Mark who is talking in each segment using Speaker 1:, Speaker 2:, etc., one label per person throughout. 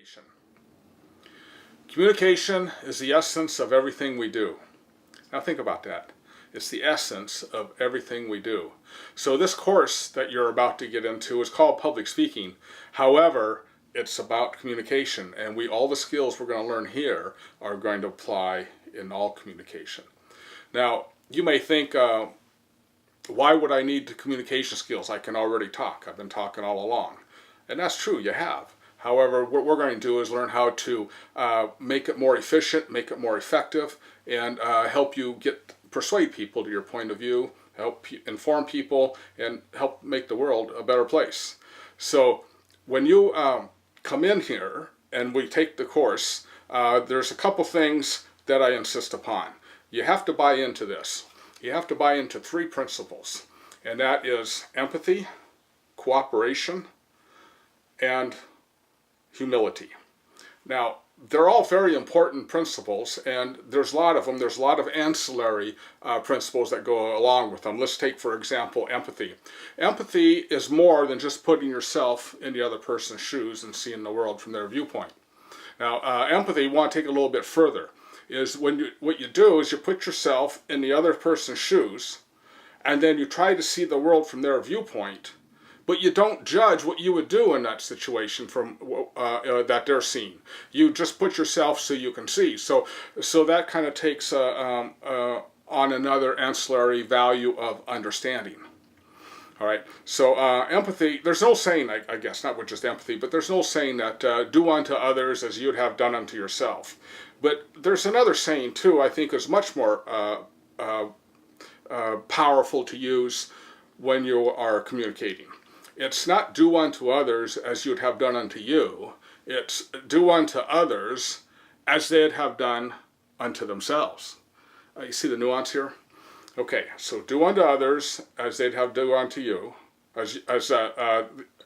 Speaker 1: Communication. Communication is the essence of everything we do. Now think about that. It's the essence of everything we do. So this course that you're about to get into is called public speaking. However, it's about communication, and all the skills we're going to learn here are going to apply in all communication. Now, you may think, why would I need communication skills? I can already talk. I've been talking all along. And that's true, you have. However, what we're going to do is learn how to make it more efficient, make it more effective, and help you persuade people to your point of view, help inform people, and help make the world a better place. So when you come in here and we take the course, there's a couple things that I insist upon. You have to buy into this. You have to buy into 3 principles, and that is empathy, cooperation, and humility. Now, they're all very important principles, and there's a lot of them. There's a lot of ancillary principles that go along with them. Let's take, for example, empathy. Empathy is more than just putting yourself in the other person's shoes and seeing the world from their viewpoint. Now, empathy, you want to take it a little bit further, is what you do is you put yourself in the other person's shoes, and then you try to see the world from their viewpoint, but you don't judge what you would do in that situation from that they're seeing. You just put yourself so you can see. So that kind of takes on another ancillary value of understanding. All right. So empathy. There's no saying, I guess, not with just empathy, but there's no saying that do unto others as you'd have done unto yourself. But there's another saying too. I think is much more powerful to use when you are communicating. It's not do unto others as you'd have done unto you. It's do unto others as they'd have done unto themselves. You see the nuance here? Okay, so do unto others as they'd have done unto you, as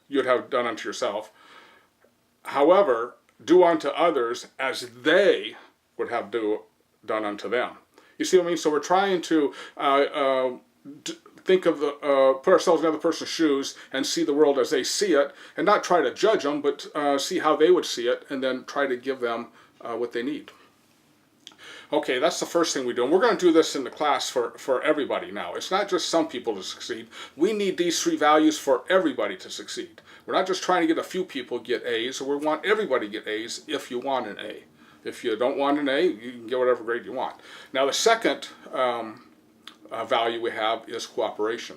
Speaker 1: you'd have done unto yourself. However, do unto others as they would have done unto them. You see what I mean? So we're trying to think of put ourselves in the other person's shoes and see the world as they see it, and not try to judge them, but see how they would see it, and then try to give them what they need. Okay, that's the first thing we do, and we're going to do this in the class for everybody now. It's not just some people to succeed. We need these 3 values for everybody to succeed. We're not just trying to get a few people to get A's, we want everybody to get A's if you want an A. If you don't want an A, you can get whatever grade you want. Now the second value we have is cooperation.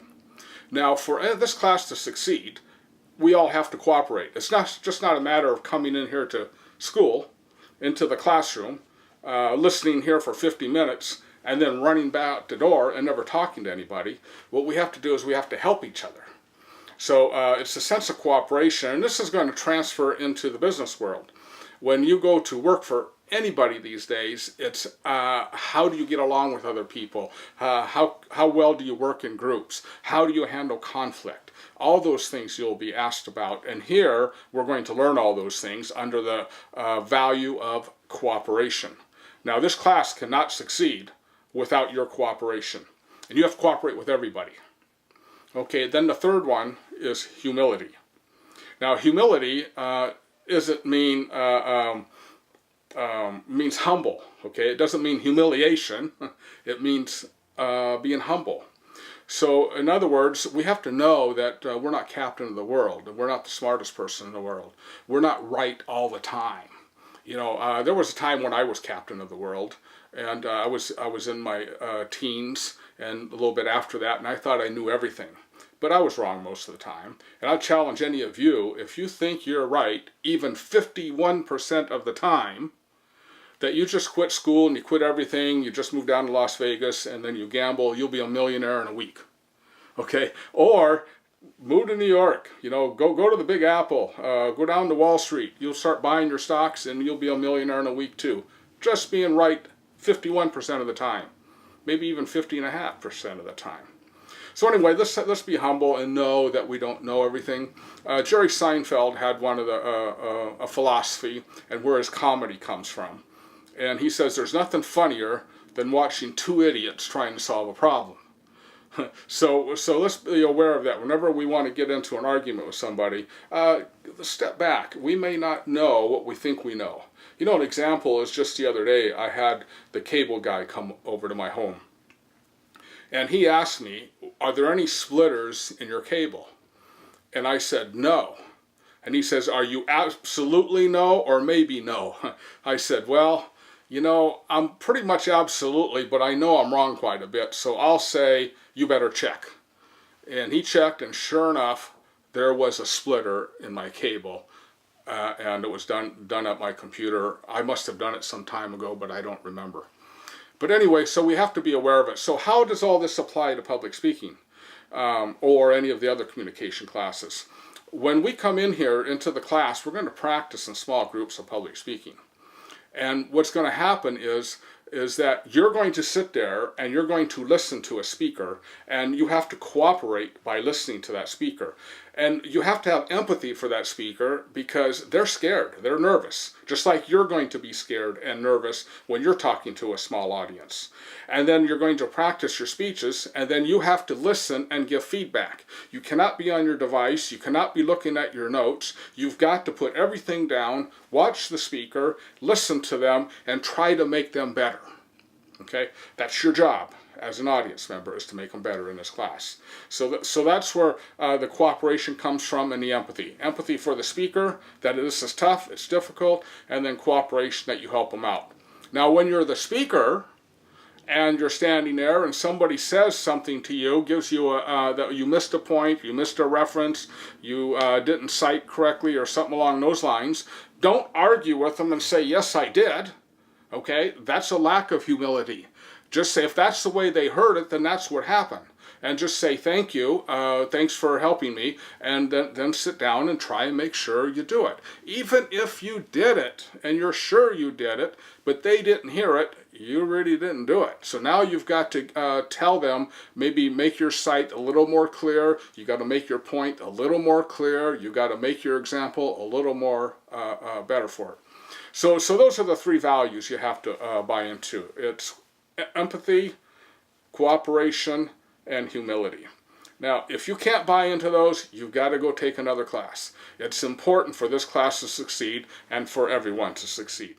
Speaker 1: Now for this class to succeed, we all have to cooperate. It's just not a matter of coming in here to school, into the classroom, listening here for 50 minutes, and then running back out the door and never talking to anybody. What we have to do is we have to help each other. So it's a sense of cooperation, and this is going to transfer into the business world. When you go to work for anybody these days, it's how do you get along with other people? How well do you work in groups? How do you handle conflict? All those things you'll be asked about. And here we're going to learn all those things under the value of cooperation. Now this class cannot succeed without your cooperation. And you have to cooperate with everybody. Okay, then the third one is humility. Now humility isn't mean means humble. Okay, it doesn't mean humiliation. It means being humble. So in other words, we have to know that we're not captain of the world. We're not the smartest person in the world. We're not right all the time. You know, there was a time when I was captain of the world, and I was in my teens and a little bit after that, and I thought I knew everything. But I was wrong most of the time. And I challenge any of you, if you think you're right, even 51% of the time, that you just quit school and you quit everything, you just moved down to Las Vegas, and then you gamble, you'll be a millionaire in a week. Okay? Or move to New York, you know, go to the Big Apple, go down to Wall Street, you'll start buying your stocks and you'll be a millionaire in a week too. Just being right 51% of the time. Maybe even 50.5% of the time. So anyway, let's be humble and know that we don't know everything. Jerry Seinfeld had one of a philosophy and where his comedy comes from. And he says there's nothing funnier than watching 2 idiots trying to solve a problem. So let's be aware of that. Whenever we want to get into an argument with somebody, step back. We may not know what we think we know. You know, an example is just the other day, I had the cable guy come over to my home. And he asked me, are there any splitters in your cable? And I said, no. And he says, are you absolutely no or maybe no? I said, well, you know, I'm pretty much absolutely, but I know I'm wrong quite a bit. So I'll say, you better check. And he checked, and sure enough, there was a splitter in my cable. And it was done at my computer. I must have done it some time ago, but I don't remember. But anyway, so we have to be aware of it. So how does all this apply to public speaking or any of the other communication classes? When we come in here into the class, we're going to practice in small groups of public speaking. And what's going to happen is that you're going to sit there and you're going to listen to a speaker, and you have to cooperate by listening to that speaker. And you have to have empathy for that speaker because they're scared, they're nervous, just like you're going to be scared and nervous when you're talking to a small audience. And then you're going to practice your speeches, and then you have to listen and give feedback. You cannot be on your device, you cannot be looking at your notes. You've got to put everything down, watch the speaker, listen to them, and try to make them better. Okay, that's your job as an audience member, is to make them better in this class. So that's where the cooperation comes from, and the empathy. Empathy for the speaker, that this is tough, it's difficult, and then cooperation that you help them out. Now when you're the speaker and you're standing there and somebody says something to you, gives you that you missed a point, you missed a reference, you didn't cite correctly or something along those lines, don't argue with them and say, yes, I did. Okay, that's a lack of humility. Just say, if that's the way they heard it, then that's what happened. And just say, thank you, thanks for helping me, and then sit down and try and make sure you do it. Even if you did it, and you're sure you did it, but they didn't hear it, you really didn't do it. So now you've got to tell them, maybe make your site a little more clear, you got to make your point a little more clear, you got to make your example a little more better for it. So those are the three values you have to buy into. It's empathy, cooperation, and humility. Now, if you can't buy into those, you've got to go take another class. It's important for this class to succeed and for everyone to succeed.